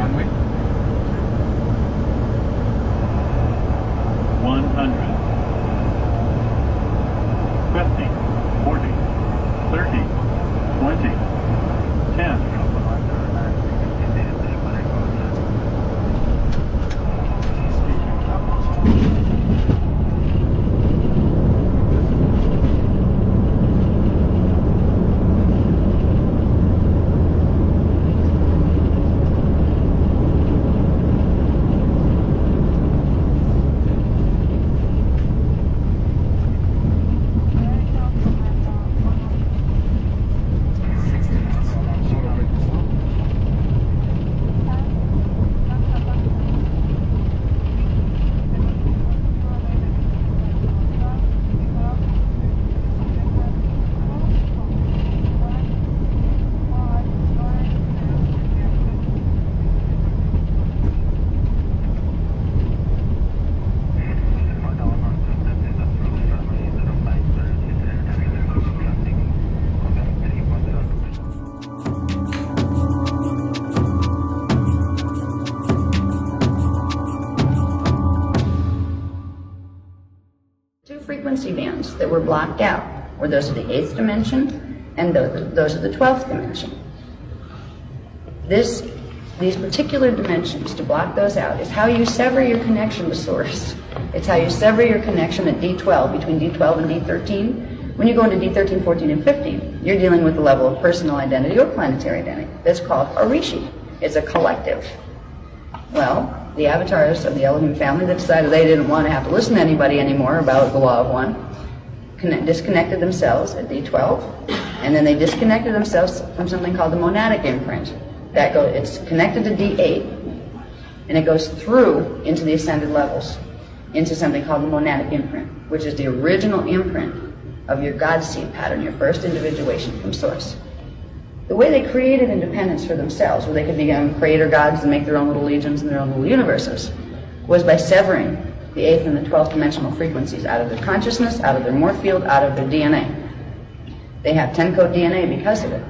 runway. 100. 50, 40, 30, 20, 10. Frequency bands that were blocked out were those of the 8th dimension and those of the 12th dimension. These particular dimensions, to block those out, is how you sever your connection to source. It's how you sever your connection at D12, between D12 and D13. When you go into D13, 14, and 15, you're dealing with the level of personal identity or planetary identity. That's called a rishi. It's a collective. Well, the avatars of the Elohim family that decided they didn't want to have to listen to anybody anymore about the law of one, disconnected themselves at D12, and then they disconnected themselves from something called the monadic imprint. It's connected to D8, and it goes through into the ascended levels, into something called the monadic imprint, which is the original imprint of your God seed pattern, your first individuation from source. The way they created independence for themselves, where they could become creator gods and make their own little legions and their own little universes, was by severing the 8th and the 12th dimensional frequencies out of their consciousness, out of their morph field, out of their DNA. They have 10-code DNA because of it.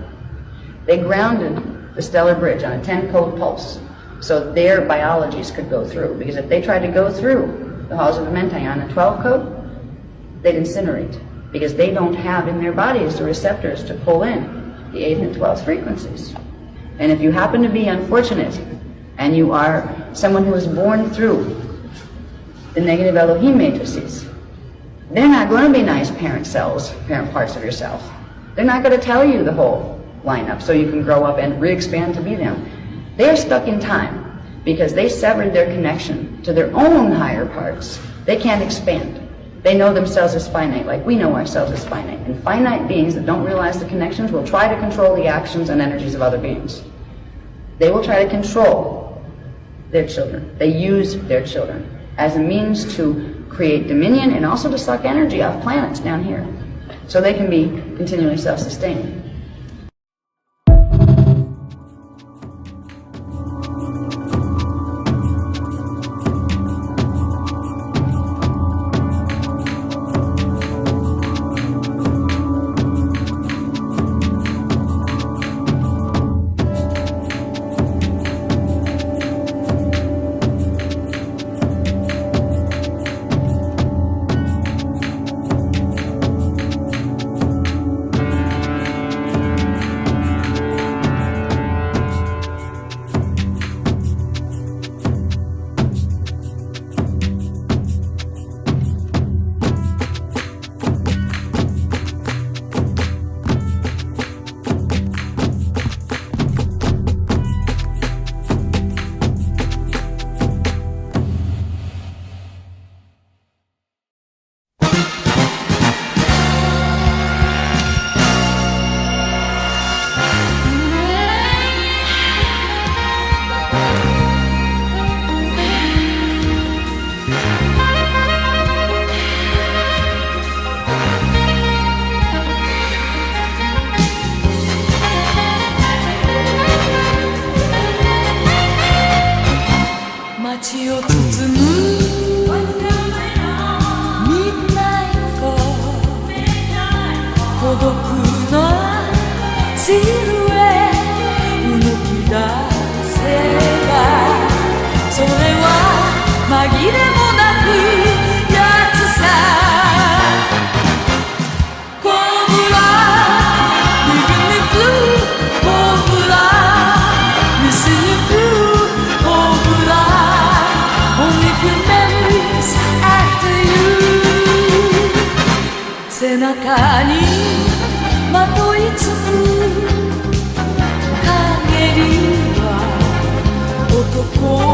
They grounded the stellar bridge on a 10-code pulse so their biologies could go through, because if they tried to go through the halls of the Mentai on a 12-code, they'd incinerate, because they don't have in their bodies the receptors to pull in the 8th and 12th frequencies. And if you happen to be unfortunate and you are someone who was born through the negative Elohim matrices, they're not going to be nice parent parts of yourself. They're not going to tell you the whole lineup so you can grow up and re-expand to be them. They're stuck in time because they severed their connection to their own higher parts. They can't expand. They know themselves as finite, like we know ourselves as finite. And finite beings that don't realize the connections will try to control the actions and energies of other beings. They will try to control their children. They use their children as a means to create dominion and also to suck energy off planets down here so they can be continually self-sustaining.シルエット動き出せば中にまといつく陰りは男